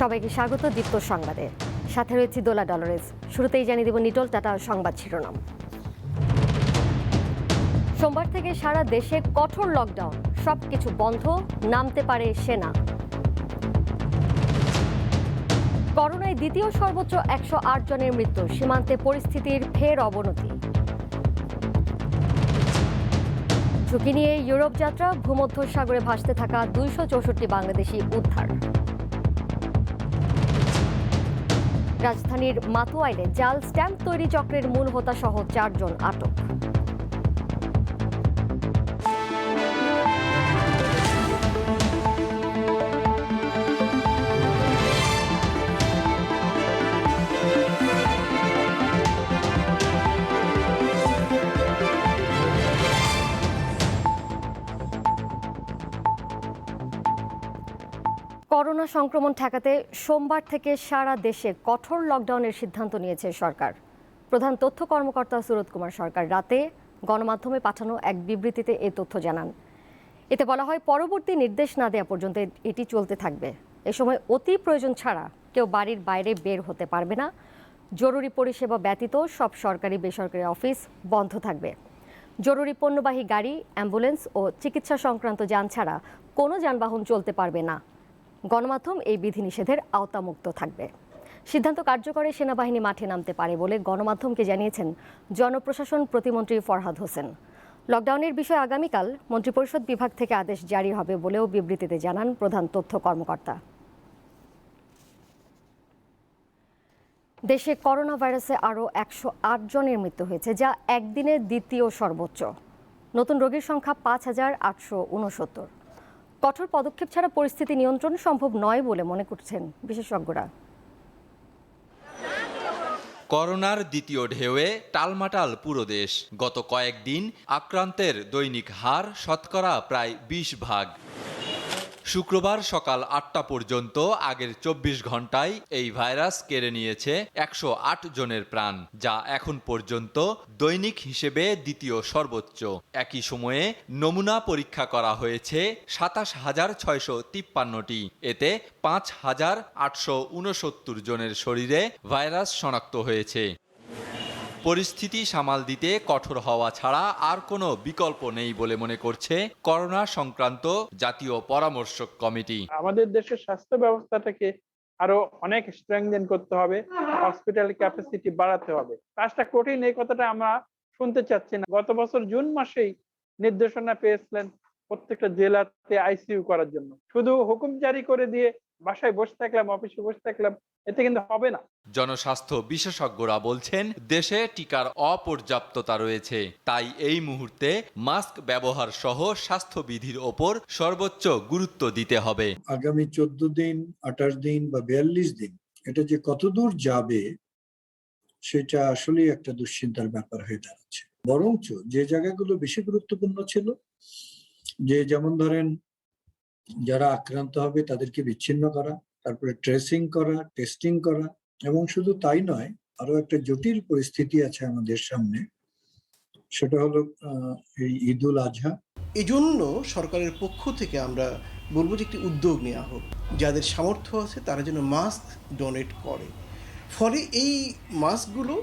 সবাইকে স্বাগত দীপ্ত সংবাদে। সাথে রয়েছে দোলা ডলরেস। শুরুতেই জানিয়ে দেব নিটল টাটা সংবাদ শিরোনাম। সোমবার থেকে সারা দেশে কঠোর লকডাউন, সবকিছু বন্ধ, নামতে পারে সেনা। করোনায় দ্বিতীয় সর্বোচ্চ 108 জনের মৃত্যু, সীমান্তে পরিস্থিতির ফের অবনতি। ঝুঁকি নিয়ে ইউরোপ যাত্রা, ভূমধ্যসাগরে ভাসতে থাকা 264 বাংলাদেশি উদ্ধার। রাজধানীর মাতুয়াইলে জাল স্ট্যাম্প তৈরি চক্রের মূল হোতা সহ 4 জন আটক। করোনা সংক্রমণ ঠেকাতে সোমবার থেকে সারা দেশে কঠোর লকডাউনের সিদ্ধান্ত নিয়েছে সরকার। প্রধান তথ্য কর্মকর্তা সুরত কুমার সরকার রাতে গণমাধ্যমে পাঠানো এক বিবৃতিতে এই তথ্য জানান। এতে বলা হয়, পরবর্তী নির্দেশ না দেওয়া পর্যন্ত এটি চলতে থাকবে। এ সময় অতি প্রয়োজন ছাড়া কেউ বাড়ির বাইরে বের হতে পারবে না। জরুরি পরিষেবা ব্যতীত সব সরকারি বেসরকারি অফিস বন্ধ থাকবে। জরুরি পণ্যবাহী গাড়ি, অ্যাম্বুলেন্স ও চিকিৎসা সংক্রান্ত যান ছাড়া কোনো যানবাহন চলতে পারবে না। গণমাধ্যম এই বিধিনিষেধের আওতামুক্ত থাকবে। সিদ্ধান্ত কার্যকরে সেনাবাহিনী মাঠে নামতে পারে বলে গণমাধ্যমকে জানিয়েছেন জনপ্রশাসন প্রতিমন্ত্রী ফরহাদ হোসেন। লকডাউনের বিষয়ে আগামীকাল মন্ত্রিপরিষদ বিভাগ থেকে আদেশ জারি হবে বলেও বিবৃতিতে জানান প্রধান তথ্য কর্মকর্তা। দেশে করোনা ভাইরাসে আরও 108 জনের মৃত্যু হয়েছে, যা একদিনের দ্বিতীয় সর্বোচ্চ। নতুন রোগীর সংখ্যা 5869। কঠোর পদক্ষেপ ছাড়া পরিস্থিতি নিয়ন্ত্রণ সম্ভব নয় বলে মনে করছেন বিশেষজ্ঞরা। করোনার দ্বিতীয় ঢেউয়ে টালমাটাল পুরো দেশ। গত কয়েকদিন আক্রান্তের দৈনিক হার শতকরা প্রায় 20%। শুক্রবার সকাল 8টা পর্যন্ত আগের 24 ঘন্টায় এই ভাইরাস কেড়ে নিয়েছে 108 জনের প্রাণ, যা এখন পর্যন্ত দৈনিক হিসেবে দ্বিতীয় সর্বোচ্চ। একই সময়ে নমুনা পরীক্ষা করা হয়েছে 27,653টি। এতে 5,869 জনের শরীরে ভাইরাস শনাক্ত হয়েছে। পরিস্থিতি সামাল দিতে কঠোর হওয়া ছাড়া আর কোনো বিকল্প নেই বলে মনে করছে করোনা সংক্রান্ত জাতীয় পরামর্শক কমিটি। আমাদের দেশের স্বাস্থ্য ব্যবস্থাটাকে আরো অনেক স্ট্রেংথেন করতে হবে, হসপিটাল ক্যাপাসিটি বাড়াতে হবে। কাজটা কঠিন, এই কথাটা আমরা শুনতে চাচ্ছি না। গত বছর জুন মাসেই নির্দেশনা পেয়েছিলেন প্রত্যেকটা জেলাতে আইসিইউ করার জন্য। শুধু হুকুম জারি করে দিয়ে বাসায় বসে থাকলাম, অফিসে বসে থাকলাম, এতে কিন্তু হবে না। জনস্বাস্থ্য বিশেষজ্ঞরা বলছেন, দেশে টিকার অপর্যাপ্ততা রয়েছে। তাই এই মুহূর্তে মাস্ক ব্যবহার সহ স্বাস্থ্যবিধির ওপর সর্বোচ্চ গুরুত্ব দিতে হবে। আগামী 14 দিন, 28 দিন বা 42 দিন এটা যে কতদূর যাবে সেটা আসলে একটা দুশ্চিন্তার ব্যাপার হয়ে দাঁড়াচ্ছে। বরঞ্চ যে জায়গাগুলো বেশি গুরুত্বপূর্ণ ছিল, যে যেমন ধরেন যারা আক্রান্ত হবে তাদেরকে বিচ্ছিন্ন করা, তারপরে ট্রেসিং করা, টেস্টিং করা, এবং শুধু তাই নয়, আরো একটা জটিল পরিস্থিতি আছে আমাদের সামনে, সেটা হলো এই ঈদুল আজহা। এজন্য সরকারের পক্ষ থেকে আমরা বলবো যে একটি উদ্যোগ নেওয়া হোক, যাদের সামর্থ্য আছে তারা যেন মাস্ক ডোনেট করে। ফলে এই মাস্কগুলো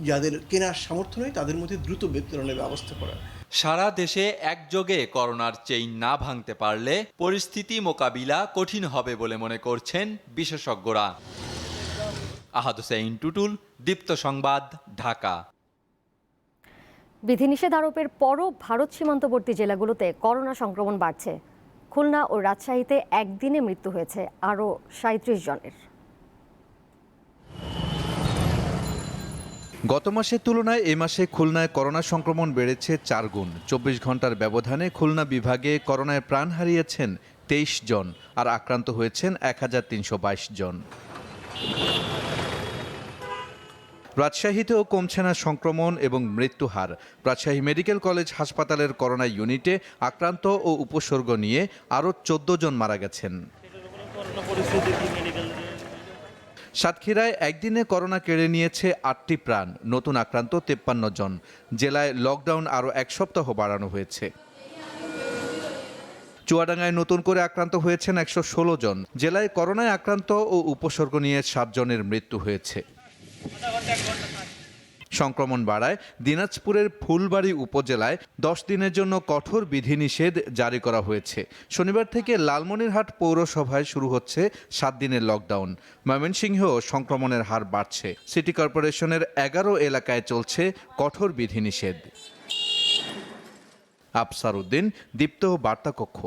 যাদের কেনার সামর্থ্য নেই তাদের মধ্যে দ্রুত বিতরণের ব্যবস্থা করা। সারা দেশে একযোগে করোনার চেইন না ভাঙতে পারলে পরিস্থিতি মোকাবিলা কঠিন হবে বলে মনে করছেন বিশেষজ্ঞরা। আহাদ হোসেন টুটুল, দীপ্ত সংবাদ, ঢাকা। বিধিনিষেধ আরোপের পরও ভারত সীমান্তবর্তী জেলাগুলোতে করোনা সংক্রমণ বাড়ছে। খুলনা ও রাজশাহীতে একদিনে মৃত্যু হয়েছে আরও 37 জনের। গত মাসের তুলনায় এ মাসে খুলনায় করোনা সংক্রমণ বেড়েছে 4 গুণ। 24 ঘন্টার ব্যবধানে খুলনা বিভাগে করোনায় প্রাণ হারিয়েছেন 23 জন, আর আক্রান্ত হয়েছেন 1322 জন। রাজশাহীতেও কমছে না সংক্রমণ এবং মৃত্যু হার। রাজশাহী মেডিকেল কলেজ হাসপাতালের করোনা ইউনিটে আক্রান্ত ও উপসর্গ নিয়ে আরও 14 জন মারা গেছেন। সাতক্ষীরায় একদিনে করোনা কেড়ে নিয়েছে 8টি প্রাণ, নতুন আক্রান্ত 53 জন। জেলায় লকডাউন আরও 1 সপ্তাহ বাড়ানো হয়েছে। চুয়াডাঙ্গায় নতুন করে আক্রান্ত হয়েছেন 116 জন। জেলায় করোনায় আক্রান্ত ও উপসর্গ নিয়ে 7 জনের মৃত্যু হয়েছে। সংক্রমণ বাড়ায় দিনাজপুরের ফুলবাড়ী উপজেলায় 10 দিনের জন্য কঠোর বিধিনিষেধ জারি করা হয়েছে। শনিবার থেকে লালমনিরহাট পৌরসভায় শুরু হচ্ছে 7 দিনের লকডাউন। ময়মনসিংহেও সংক্রমণের হার বাড়ছে। সিটি কর্পোরেশনের 11 এলাকায় চলছে কঠোর বিধিনিষেধ। আফসার উদ্দিন, দীপ্ত বার্তা কক্ষ।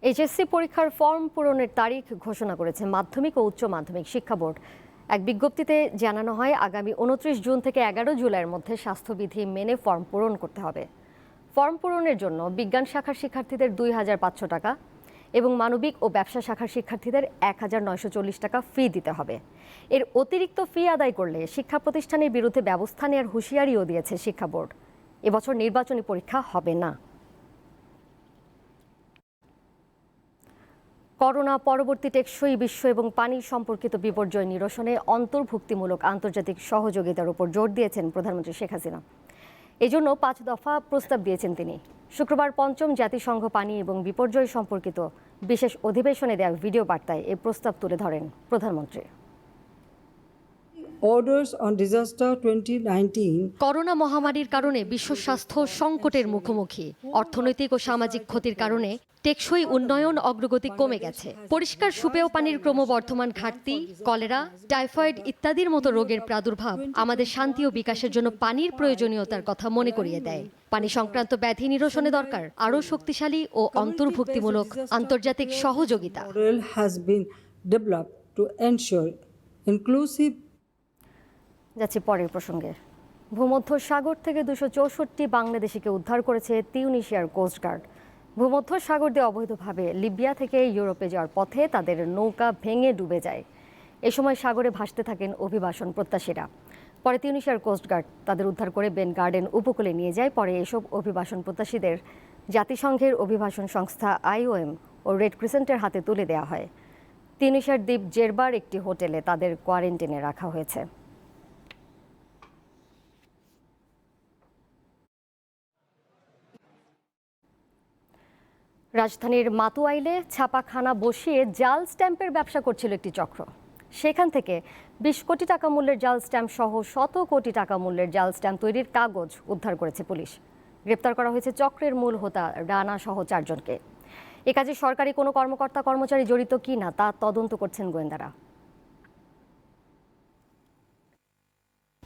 এইচএসসি পরীক্ষার ফর্ম পূরণের তারিখ ঘোষণা করেছে মাধ্যমিক ও উচ্চ মাধ্যমিক শিক্ষা বোর্ড। এক বিজ্ঞপ্তিতে জানানো হয়, আগামী 29 জুন থেকে 11 জুলাইয়ের মধ্যে স্বাস্থ্যবিধি মেনে ফর্ম পূরণ করতে হবে। ফর্ম পূরণের জন্য বিজ্ঞান শাখার শিক্ষার্থীদের 2,500 টাকা এবং মানবিক ও ব্যবসা শাখার শিক্ষার্থীদের 1,940 টাকা ফি দিতে হবে। এর অতিরিক্ত ফি আদায় করলে শিক্ষা প্রতিষ্ঠানের বিরুদ্ধে ব্যবস্থা নেওয়ার হুঁশিয়ারিও দিয়েছে শিক্ষা বোর্ড। এবছর নির্বাচনী পরীক্ষা হবে না। করোনা পরবর্তী টেকসই বিশ্ব এবং পানি সম্পর্কিত বিপর্যয় নিরসনে অন্তর্ভুক্তিমূলক আন্তর্জাতিক সহযোগিতার উপর জোর দিয়েছেন প্রধানমন্ত্রী শেখ হাসিনা। এজন্য 5 দফা প্রস্তাব দিয়েছেন তিনি। শুক্রবার 5ম জাতিসংঘ পানি এবং বিপর্যয় সম্পর্কিত বিশেষ অধিবেশনে দেওয়া ভিডিও বার্তায় এই প্রস্তাব তুলে ধরেন প্রধানমন্ত্রী। Orders on disaster 2019 করোনা মহামারীর কারণে বিশ্ব স্বাস্থ্য সংকটের মুখোমুখি। অর্থনৈতিক ও সামাজিক ক্ষতির কারণে টেকসই উন্নয়ন অগ্রগতি কমে গেছে। পরিষ্কার সুপেয় পানির ক্রমবর্ধমান ঘাটতি, কলেরা, টাইফয়েড ইত্যাদির মতো রোগের প্রাদুর্ভাব আমাদের শান্তি ও বিকাশের জন্য পানির প্রয়োজনীয়তার কথা মনে করিয়ে দেয়। পানি সংক্রান্ত ব্যাধি নিরসনে দরকার আরও শক্তিশালী ও অন্তর্ভুক্তিমূলক আন্তর্জাতিক সহযোগিতা। model has been developed to ensure inclusive. যাচ্ছি পরের প্রসঙ্গে। ভূমধ্য সাগর থেকে 264 বাংলাদেশিকে উদ্ধার করেছে তিউনিশিয়ার কোস্টগার্ড। ভূমধ্য সাগর দিয়ে অবৈধভাবে লিবিয়া থেকে ইউরোপে যাওয়ার পথে তাদের নৌকা ভেঙে ডুবে যায়। এ সময় সাগরে ভাসতে থাকেন অভিবাসন প্রত্যাশীরা। পরে তিউনিশিয়ার কোস্টগার্ড তাদের উদ্ধার করে বেন গার্ডেন উপকূলে নিয়ে যায়। পরে এসব অভিবাসন প্রত্যাশীদের জাতিসংঘের অভিবাসন সংস্থা IOM ও রেড ক্রিসেন্টের হাতে তুলে দেওয়া হয়। তিউনিশিয়ার দ্বীপ জেরবার একটি হোটেলে তাদের কোয়ারেন্টাইনে রাখা হয়েছে। রাজধানীর মাতুয়াইলে ছাপাখানা বসিয়ে জাল স্ট্যাম্পের ব্যবসা করছিল একটি চক্র। সেখান থেকে 20 কোটি টাকা মূল্যের জাল স্ট্যাম্প সহ 100 কোটি টাকা মূল্যের জাল স্ট্যাম্প তৈরির কাগজ উদ্ধার করেছে পুলিশ। গ্রেপ্তার করা হয়েছে চক্রের মূল হোতা রানা সহ 4 জনকে। এ কাজে সরকারি কোনো কর্মকর্তা কর্মচারী জড়িত কিনা তা তদন্ত করছেন গোয়েন্দারা।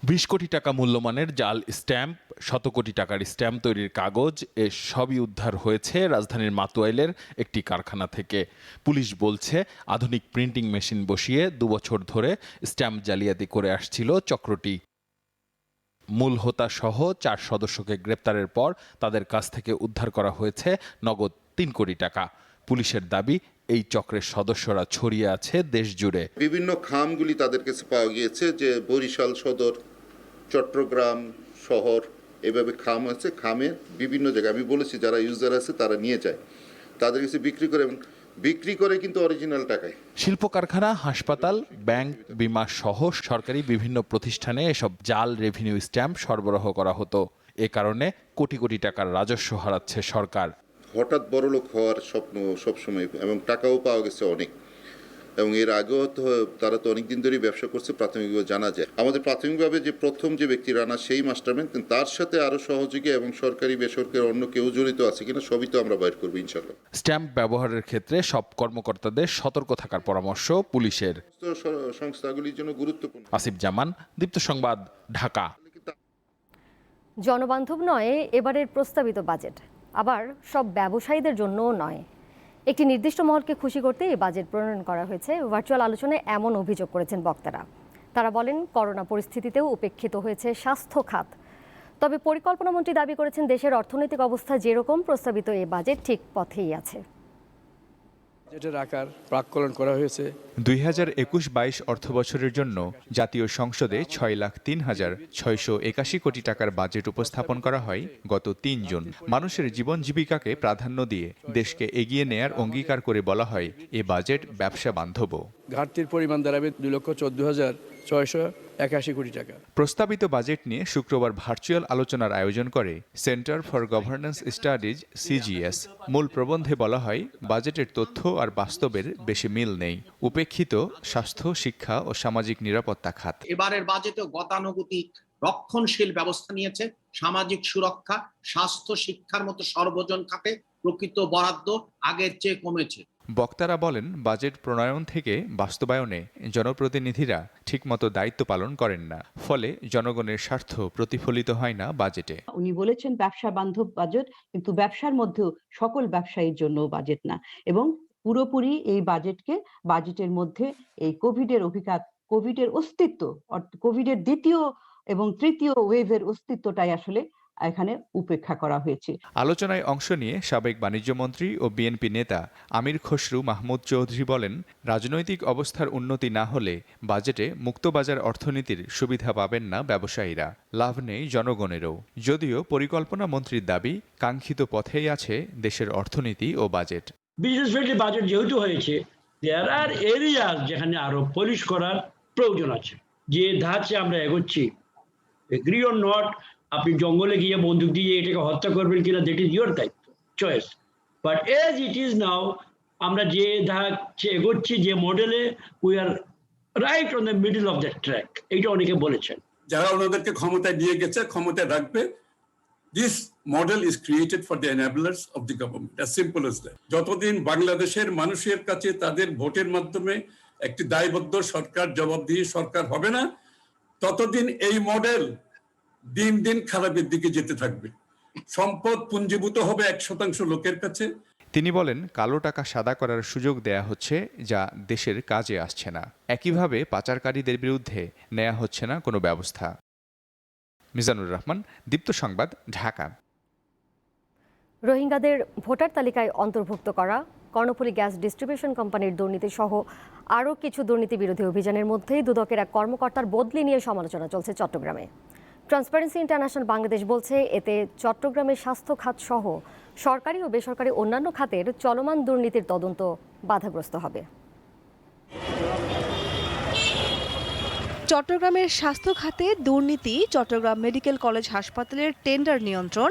20 কোটি টাকা মূল্যমানের জাল স্ট্যাম্প, 100 কোটি টাকার স্ট্যাম্প তৈরির কাগজ এ সবই উদ্ধার হয়েছে রাজধানীর মাতুয়াইলের একটি কারখানা থেকে। পুলিশ বলছে, আধুনিক প্রিন্টিং মেশিন বসিয়ে 2 বছর ধরে স্ট্যাম্প জালিয়াতি করে আসছিল চক্রটি। মূল হোতা সহ 4 সদস্যকে গ্রেপ্তারের পর তাদের কাছ থেকে উদ্ধার করা হয়েছে নগদ 3 কোটি টাকা। পুলিশের দাবি, এই চক্রের সদস্যরা ছড়িয়ে আছে দেশ জুড়ে। বিভিন্ন খামগুলি তাদের কাছে পাওয়া গিয়েছে, যে বরিশাল সদর, চট্টগ্রাম শহর, এভাবে খাম আছে। খামের বিভিন্ন জায়গায় আমি বলেছি যারা ইউজার আছে তারা নিয়ে যায়, তাদের কাছে বিক্রি করে কিন্তু অরিজিনাল টাকায়। শিল্প কারখানা, হাসপাতাল, ব্যাংক, বিমা সহ সরকারি বিভিন্ন প্রতিষ্ঠানে এসব জাল রেভিনিউ স্ট্যাম্প সরবরাহ করা হতো। এ কারণে কোটি কোটি টাকার রাজস্ব হারাচ্ছে সরকার। হঠাৎ বড়লোক হওয়ার স্বপ্ন সবসময়, এবং টাকাও পাওয়া গেছে অনেক, এবং এর আগেও তো তারা তো অনেকদিন ধরেই ব্যবসা করছে প্রাথমিকভাবে জানা যায়। আমাদের প্রাথমিকভাবে যে প্রথম যে ব্যক্তি রানা সেই মাস্টারমাইন্ড, তার সাথে আরো সহযোগী এবং সরকারি বেসরকারি অন্য কেউ জড়িত আছে কিনা সবই তো আমরা বাইর করবো ইনশাল্লাহ। স্ট্যাম্প ব্যবহারের ক্ষেত্রে সব কর্মকর্তাদের সতর্ক থাকার পরামর্শ পুলিশের। সংস্থাগুলির জন্য গুরুত্বপূর্ণ। আসিফ জামান, দীপ্ত সংবাদ, ঢাকা। জনবান্ধব নয় এবারের প্রস্তাবিত বাজেট, আবার সব ব্যবসায়ীদের জন্যও নয়। একটি নির্দিষ্ট মহলকে খুশি করতে এই বাজেট প্রণয়ন করা হয়েছে। ভার্চুয়াল আলোচনায় এমন অভিযোগ করেছেন বক্তারা। তারা বলেন, করোনা পরিস্থিতিতেও উপেক্ষিত হয়েছে স্বাস্থ্য খাত। তবে পরিকল্পনামন্ত্রী দাবি করেছেন, দেশের অর্থনৈতিক অবস্থা যেরকম, প্রস্তাবিত এই বাজেট ঠিক পথেই আছে। বাজেটের আকার প্রাক্কলন করা হয়েছে। 2021-22 অর্থবছরের জন্য জাতীয় সংসদে 6,03,681 কোটি টাকার বাজেট উপস্থাপন করা হয় গত 3 জুন। মানুষের জীবন জীবিকাকে প্রাধান্য দিয়ে দেশকে এগিয়ে নেয়ার অঙ্গীকার করে বলা হয়, এ বাজেট ব্যবসা বান্ধব। ঘাটতির পরিমাণ দাঁড়াবে 2,14,000 681 কোটি টাকা। প্রস্তাবিত বাজেট নিয়ে শুক্রবার ভার্চুয়াল আলোচনার আয়োজন করে centre for governance studies CGS. মূল প্রবন্ধে বলা হয়, বাজেটের তথ্য আর বাস্তবের বেশি মিল নেই। উপেক্ষিত স্বাস্থ্য, শিক্ষা ও সামাজিক নিরাপত্তা খাত। এবারের বাজেটে গতানুগতিক রক্ষণশীল ব্যবস্থা নিয়েছে। সামাজিক সুরক্ষা, স্বাস্থ্য, শিক্ষার মতো সর্বজন খাতে প্রকৃত বরাদ্দ আগের চেয়ে কমেছে। বক্তারা বলেন, বাজেট প্রণয়ন থেকে বাস্তবায়নে জনপ্রতিনিধিরা ঠিকমতো দায়িত্ব পালন করেন না, ফলে জনগণের স্বার্থ প্রতিফলিত হয় না বাজেটে। উনি বলেছেন ব্যবসা বান্ধব বাজেট, কিন্তু ব্যবসার মধ্যেও সকল ব্যবসায়ীর জন্য বাজেট না, এবং পুরোপুরি এই বাজেটের মধ্যে এই কোভিডের অস্তিত্ব, কোভিডের দ্বিতীয় এবং তৃতীয় ওয়েভের অস্তিত্বটাই আসলে এখানে উপেক্ষা করা হয়েছে। আলোচনায় অংশ নিয়ে সাবেক বাণিজ্যমন্ত্রী ও বিএনপি নেতা আমির খসরু মাহমুদ চৌধুরী বলেন, রাজনৈতিক অবস্থার উন্নতি না হলে বাজেটে মুক্তবাজার অর্থনীতির সুবিধা পাবেন না ব্যবসায়ীরা, লাভ নেই জনগণেরও। যদিও পরিকল্পনা মন্ত্রীর দাবি, কাঙ্ক্ষিত পথেই আছে দেশের অর্থনীতি ও বাজেট। বিজনেস ফ্রেন্ডলি বাজেট যেহেতু হয়েছে, দেয়ার আর এরিয়াস যেখানে আরো পলিশ করার প্রয়োজন আছে। যে ধাঁচে আমরা এগোচ্ছি, এগ্রি অর নট, আপনি জঙ্গলে গিয়ে বন্দুক দিয়ে এটাকে হত্যা করবেন কিনা, দ্যাট ইজ ইয়োর দায়িত্ব, choice. But as it is now, আমরা যে ধাঁচে এগোচ্ছি, যে মডেলে, we are right on the middle of that track, এইটা অনেকে বলেছেন। যারা ওনাদেরকে ক্ষমতায় নিয়ে গেছে, ক্ষমতায় রাখবে, this model is created for the enablers of the government, as simple as that. যতদিন বাংলাদেশের মানুষের কাছে তাদের ভোটের মাধ্যমে একটি দায়বদ্ধ সরকার, জবাবদিহি সরকার হবে না, ততদিন এই মডেল দিন দিন খারাপের দিকে যেতে থাকবে। সম্পদ পুঞ্জীভূত হবে 1% লোকের কাছে। তিনি বলেন, কালো টাকা সাদা করার সুযোগ দেয়া হচ্ছে, যা দেশের কাজে আসছে না। একইভাবে পাচারকারীদের বিরুদ্ধে নেওয়া হচ্ছে না কোনো ব্যবস্থা। মিজানুর রহমান, দীপ্ত সংবাদ, ঢাকা। রোহিঙ্গাদের ভোটার তালিকায় অন্তর্ভুক্ত করা, কর্ণফুলী গ্যাস ডিস্ট্রিবিউশন কোম্পানির দুর্নীতি সহ আরও কিছু দুর্নীতি বিরোধী অভিযানের মধ্যেই দুদকের এক কর্মকর্তার বদলি নিয়ে সমালোচনা চলছে চট্টগ্রামে। ট্রান্সপারেন্সি ইন্টারন্যাশনাল বাংলাদেশ বলছে, এতে চট্টগ্রামের স্বাস্থ্য খাত সহ সরকারি ও বেসরকারি অন্যান্য খাতের চলমান দুর্নীতির তদন্ত বাধাগ্রস্ত হবে। চট্টগ্রামের স্বাস্থ্য খাতে দুর্নীতি, চট্টগ্রাম মেডিকেল কলেজ হাসপাতালের টেন্ডার নিয়ন্ত্রণ,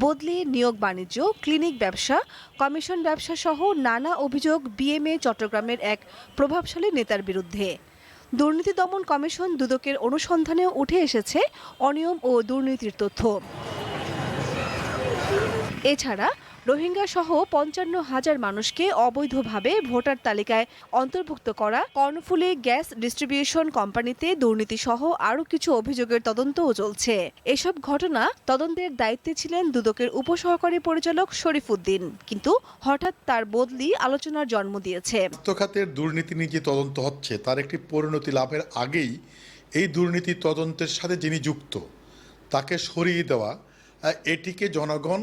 বদলি, নিয়োগ বাণিজ্য, ক্লিনিক ব্যবসা, কমিশন ব্যবসা সহ নানা অভিযোগ বিএমএ চট্টগ্রামের এক প্রভাবশালী নেতার বিরুদ্ধে। দুর্নীতি দমন কমিশন দুদকের অনুসন্ধানেও উঠে এসেছে অনিয়ম ও দুর্নীতির তথ্য। এছাড়া রোহিঙ্গা সহ 55,000 মানুষকে অবৈধভাবে ভোটার তালিকায় অন্তর্ভুক্ত করা, কর্ণফুলী গ্যাস ডিস্ট্রিবিউশন কোম্পানিতে দুর্নীতি সহ আরও কিছু অভিযোগের তদন্তও চলছে। এসব ঘটনা তদন্তের দায়িত্বে ছিলেন দুদকের উপসহকারী পরিচালক শরীফ উদ্দিন, কিন্তু হঠাৎ তার বদলি আলোচনার জন্ম দিয়েছে। স্বাস্থ্য খাতের দুর্নীতি নিয়ে যে তদন্ত হচ্ছে, তার একটি পরিণতি লাভের আগেই এই দুর্নীতি তদন্তের সাথে যিনি যুক্ত তাকে সরিয়ে দেওয়া, এটিকে জনগণ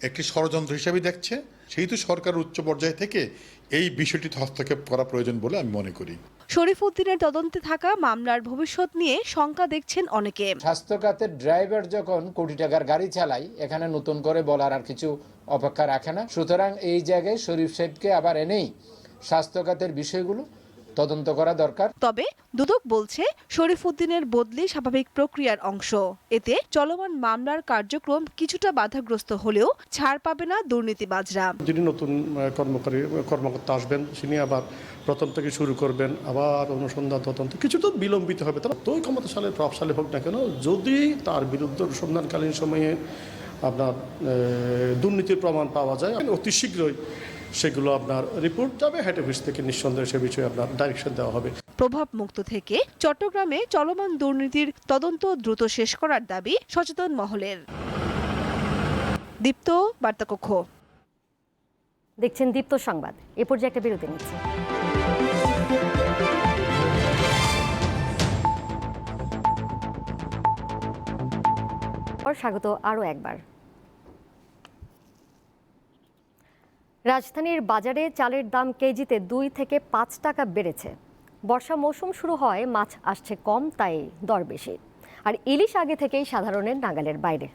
একটি ষড়যন্ত্র হিসাবে দেখছে। সেহেতু সরকার উচ্চ পর্যায় থেকে এই বিষয়টিতে হস্তক্ষেপ করা প্রয়োজন বলে আমি মনে করি। শরীফ উদ্দিনের তদন্তে থাকা মামলার ভবিষ্যৎ নিয়ে শঙ্কা দেখছেন অনেকে। স্বাস্থ্য খাতের ড্রাইভার যখন কোটি টাকার গাড়ি চালায়, এখানে নতুন করে বলার আর কিছু অপেক্ষা রাখে না। সুতরাং এই জায়গায় শরীফ সাহেবকে আবার এনেই স্বাস্থ্য খাতের বিষয়গুলো তদন্ত করা দরকার। তবে দুদক বলছে, শরীফ উদ্দিনের বদলি স্বাভাবিক প্রক্রিয়ার অংশ। এতে চলমান মামলার কার্যক্রম কিছুটা বাধাগ্রস্ত হলেও ছাড় পাবে না দুর্নীতিবাজরা। যিনি নতুন কর্মকর্তা আসবেন, তিনি আবার প্রথম থেকে শুরু করবেন, আবার অনুসন্ধান তদন্ত কিছু তো বিলম্বিত হবে। তারা তো ক্ষমতাশালী প্রভাবশালী হোক না কেন, যদি তার বিরুদ্ধে অনুসন্ধানকালীন সময়ে আপনার দুর্নীতির প্রমাণ পাওয়া যায়, অতি শীঘ্রই সেগুলো আপনার রিপোর্ট যাবে হেড অফিস থেকে, নিঃসন্দেহে সে বিষয়ে আপনার ডাইরেকশন দেওয়া হবে। প্রভাব মুক্ত থেকে চট্টগ্রামে চলমান দুর্নীতির তদন্ত দ্রুত শেষ করার দাবি সচেতন মহলের। দীপ্ত বার্তাকক্ষ। দেখছেন দীপ্ত সংবাদ। এ পর্যায়ে একটা বিরতি নিচ্ছি। স্বাগত আরও একবার। রাজধানীর বাজারে চালের দাম কেজিতে 2 থেকে 5 টাকা বেড়েছে। বর্ষা মৌসুম শুরু হয়, মাছ আসছে কম, তাই দর বেশি। আর ইলিশ আগে থেকেই সাধারণের নাগালের বাইরে।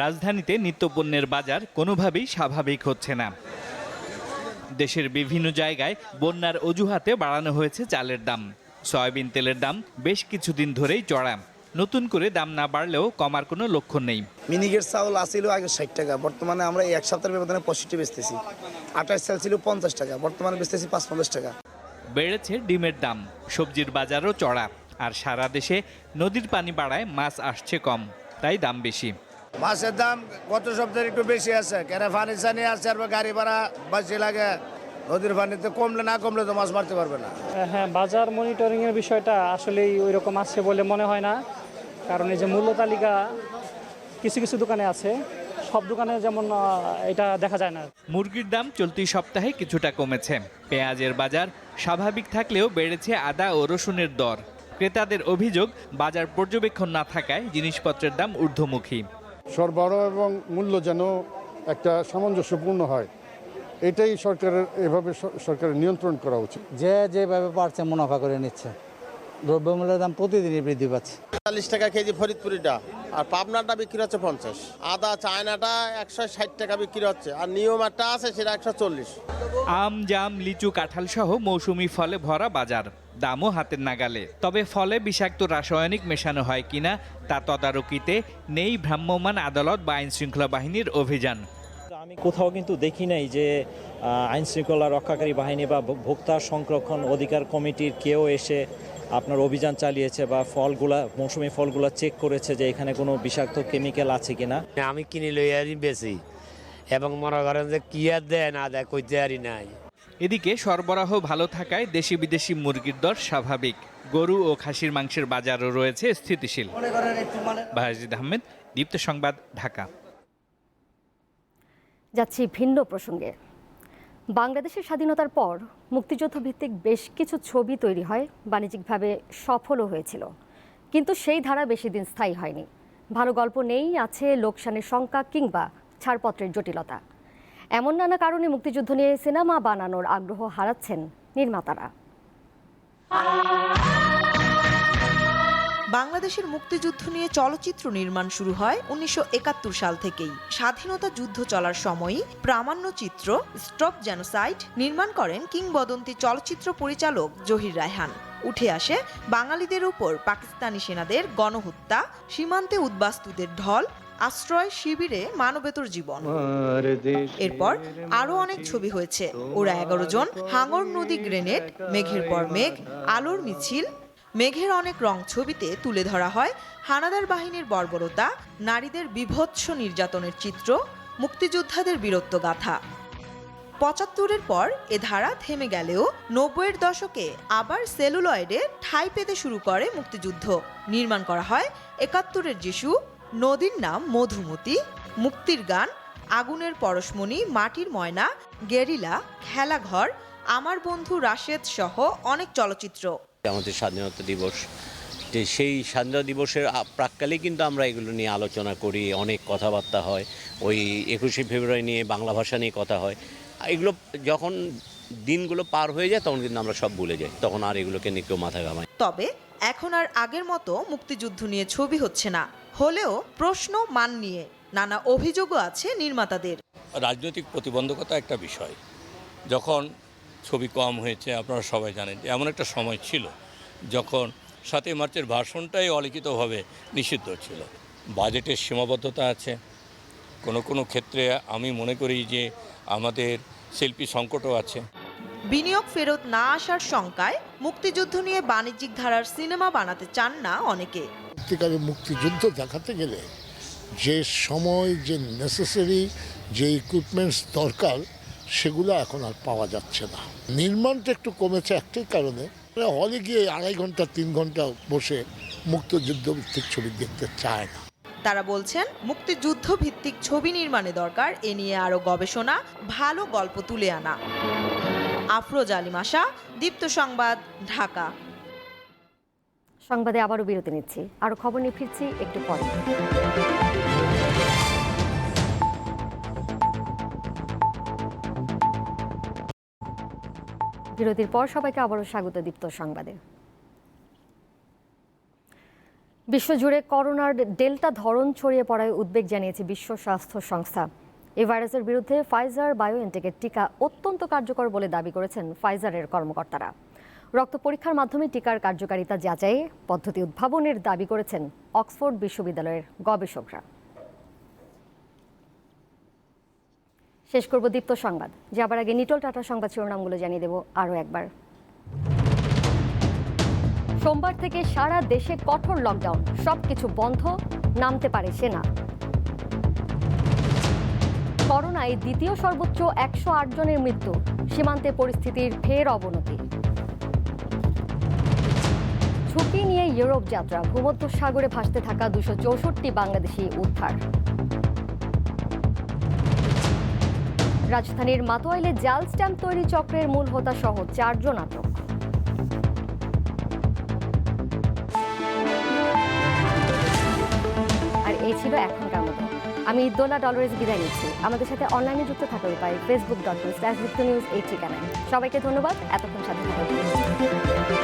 রাজধানীতে নিত্যপণ্যের বাজার কোনোভাবেই স্বাভাবিক হচ্ছে না। দেশের বিভিন্ন জায়গায় বন্যার অজুহাতে বাড়ানো হয়েছে চালের দাম। সয়াবিন তেলের দাম বেশ কিছুদিন ধরেই চড়া। নতুন করে দাম না বাড়লেও কমার কোনো লক্ষণ নেই। মিনিকেট চাউল আসিল আগে 60 টাকা, বর্তমানে আমরা এক সপ্তাহের ব্যবধানে 65 বেচতেছি। আটার চাল ছিল 50 টাকা, বর্তমানে বেচতেছি 55 টাকা। বেড়েছে ডিমের দাম, সবজির বাজারও চড়া। আর সারা দেশে নদীর পানি বাড়ায় মাছ আসছে কম, তাই দাম বেশি। মাছের দাম গত সপ্তাহে একটু বেশি আছে, কেন পানি চানি আছে আর গাড়ি ভাড়া বেশি লাগে। নদীর পানিতে কমলে না কমলে তো মাছ মারতে পারবে না। হ্যাঁ, বাজার মনিটরিং এর বিষয়টা আসলেই ওই রকম আছে বলে মনে হয় না, কারণ এই যে মূল্য তালিকা কিছু কিছু দোকানে আছে, সব দোকানে যেমন এটা দেখা যায় না। মুরগির দাম চলতি সপ্তাহে কিছুটা কমেছে। পেঁয়াজের বাজার স্বাভাবিক থাকলেও বেড়েছে আদা ও রসুনের দর। ক্রেতাদের অভিযোগ, বাজার পর্যবেক্ষণ না থাকায় জিনিসপত্রের দাম ঊর্ধ্বমুখী। সরবরাহ এবং মূল্য যেন একটা সামঞ্জস্যপূর্ণ হয়, এটাই সরকারের নিয়ন্ত্রণ করা উচিত। যেভাবে পারছে মুনাফা করে নিচ্ছে। দ্রব্যমূল্যের দাম প্রতিদিনই বৃদ্ধি পাচ্ছে। 40 টাকা কেজি ফরিদপুরিটা, আর পাবনাটা বিক্রি হচ্ছে 50। আদা চায়নাটা 160 টাকা বিক্রি হচ্ছে, আর নিয়ম একটা আছে সেটা 140। আম, জাম, লিচু, কাঁঠাল সহ মৌসুমি ফলে ভরা বাজার, দামও হাতের নাগালে। তবে ফলে বিষাক্ত রাসায়নিক মেশানো হয় কিনা তা তদারকিতে নেই ভ্রাম্যমাণ আদালত বা আইন শৃঙ্খলা বাহিনীর অভিযান। আমি কোথাও কিন্তু দেখি নাই যে আইন শৃঙ্খলা রক্ষাকারী বাহিনী বা ভোক্তা সংরক্ষণ অধিকার কমিটির কেউ এসে আপনার অভিযান চালিয়েছে বা মৌসুমি ফলগুলা চেক করেছে যে এখানে কোনো বিষাক্ত কেমিক্যাল আছে কিনা। আমি কিনে লই আরই বেশি, এবং মনে করেন যে কি আর দেয় না দেয় কইতে আরই নাই। এদিকে সরবরাহ ভালো থাকায় দেশি বিদেশি মুরগির দর স্বাভাবিক। গরু ও খাসির মাংসের বাজারও রয়েছে স্থিতিশীল। বাহাজিদ আহমেদ, দীপ্ত সংবাদ, ঢাকা। যাচ্ছি ভিন্ন প্রসঙ্গে। বাংলাদেশের স্বাধীনতার পর মুক্তিযুদ্ধ ভিত্তিক বেশ কিছু ছবি তৈরি হয়, বাণিজ্যিকভাবে সফলও হয়েছিল, কিন্তু সেই ধারা বেশি দিন স্থায়ী হয়নি। ভালো গল্প নেই, আছে লোকসানের শঙ্কা কিংবা ছাড়পত্রের জটিলতা। এমন নানা কারণে মুক্তিযুদ্ধ নিয়ে সিনেমা বানানোর আগ্রহ হারাচ্ছেন নির্মাতারা। বাংলাদেশের মুক্তিযুদ্ধ নিয়ে চলচ্চিত্র নির্মাণ শুরু হয় 1971 সাল থেকেই। স্বাধীনতা যুদ্ধ চলার সময়ই প্রামাণ্যচিত্র স্টপ জেনোসাইড নির্মাণ করেন কিংবদন্তি চলচ্চিত্র পরিচালক জহির রায়হান। উঠে আসে বাঙালিদের উপর পাকিস্তানি সেনাদের গণহত্যা, সীমান্তে উদ্বাস্তুদের ঢল, আশ্রয় শিবিরে মানবেতর জীবন। এরপর আরো অনেক ছবি হয়েছে, ওরা 11 জন, হাঙর নদী গ্রেনেড, মেঘের পর মেঘ, আলোর মিছিল। মেঘের অনেক রং ছবিতে তুলে ধরা হয় হানাদার বাহিনীর বর্বরতা, নারীদের বীভৎস নির্যাতনের চিত্র, মুক্তিযোদ্ধাদের বীরত্ব গাথা। 75-এর পর এ ধারা থেমে গেলেও 90-এর দশকে আবার সেলুলয়েডে ঠাঁই পেতে শুরু করে মুক্তিযুদ্ধ। নির্মাণ করা হয় 71-এর যিশু, নদীর নাম মধুমতি, মুক্তির গান, আগুনের পরশমণি, মাটির ময়না, গেরিলা, খেলাঘর, আমার বন্ধু রাশেদ সহ অনেক চলচ্চিত্র। আমাদের স্বাধীনতা দিবস, সেই স্বাধীনতা দিবসের প্রাক্কালে কিন্তু আমরা এগুলো নিয়ে আলোচনা করি, অনেক কথাবার্তা হয়। ওই 21শে ফেব্রুয়ারি নিয়ে বাংলা ভাষা নিয়ে কথা হয়। এগুলো যখন দিনগুলো পার হয়ে যায় তখন কিন্তু আমরা সব ভুলে যাই, তখন আর এগুলোকে নিয়ে কেউ মাথা ঘামায়। তবে এখন আর আগের মতো মুক্তিযুদ্ধ নিয়ে ছবি হচ্ছে না, হলেও প্রশ্ন মান নিয়ে নানা অভিযোগও আছে নির্মাতাদের। রাজনৈতিক প্রতিবন্ধকতা একটা বিষয়, যখন ছবি কম হয়েছে আপনারা সবাই জানেন যে এমন একটা সময় ছিল যখন 7ই মার্চের ভাষণটাই অলিখিতভাবে নিষিদ্ধ ছিল। বাজেটের সীমাবদ্ধতা আছে, কোনো ক্ষেত্রে আমি মনে করি যে আমাদের শিল্পী সংকটও আছে। বিনিয়োগ ফেরত না আসার শঙ্কায় মুক্তিযুদ্ধ নিয়ে বাণিজ্যিক ধারার সিনেমা বানাতে চান না অনেকে। সত্যিকারের মুক্তিযুদ্ধ দেখাতে গেলে যে সময়, যে নেসেসারি যে ইকুইপমেন্টস দরকার সেগুলো এখন আর পাওয়া যাচ্ছে না। নির্মাণটা একটু কমেছে একটাই কারণে, হলে গিয়ে 2.5 ঘন্টা 3 ঘন্টা বসে মুক্তিযুদ্ধ ভিত্তিক ছবি দেখতে চায় না। তারা বলছেন মুক্তিযুদ্ধ ভিত্তিক ছবি নির্মাণে দরকার এ নিয়ে আরো গবেষণা, ভালো গল্প তুলে আনা। আফরোজ আলী মাসা, দীপ্ত সংবাদ, ঢাকা। সংবাদে আবারও বিরতি নিচ্ছি, আরো খবর নিয়ে ফিরছি একটু পরে। বিরতির পর সবাইকে আবারও স্বাগত দীপ্ত সংবাদে। বিশ্বজুড়ে করোনার ডেল্টা ধরন ছড়িয়ে পড়ায় উদ্বেগ জানিয়েছে বিশ্ব স্বাস্থ্য সংস্থা। এই ভাইরাসের বিরুদ্ধে ফাইজার বায়োএনটেকের টিকা অত্যন্ত কার্যকর বলে দাবি করেছেন ফাইজারের কর্মকর্তারা। রক্ত পরীক্ষার মাধ্যমে টিকার কার্যকারিতা যাচাই পদ্ধতি উদ্ভাবনের দাবি করেছেন অক্সফোর্ড বিশ্ববিদ্যালয়ের গবেষকরা। শেষ করব দীপ্ত সংবাদ, যাবার আগে নিটল টাটা সংবাদ শিরোনামগুলো জানিয়ে দেব আরও একবার। সোমবার থেকে সারা দেশে কঠোর লকডাউন, সবকিছু বন্ধ, নামতে পারে সেনা। করোনায় দ্বিতীয় সর্বোচ্চ 108 জনের মৃত্যু, সীমান্তে পরিস্থিতির ফের অবনতি। ঝুঁকি নিয়ে ইউরোপ যাত্রা, ভূমধ্যসাগরে ভাসতে থাকা 264 বাংলাদেশি উদ্ধার। রাজধানীর মাতোয়াইলে জাল স্ট্যাম্প তৈরি চক্রের মূল হোতা সহ 4 জন আটক। আর এই ছিল এখনকার মতো। আমি ইদোলা ডলরেজ বিদায় নিচ্ছি। আমাদের সাথে অনলাইনে যুক্ত থাকার উপায় facebook.com/diptonews এই ঠিকানায়। সবাইকে ধন্যবাদ এতক্ষণ সাথে থাকার জন্য।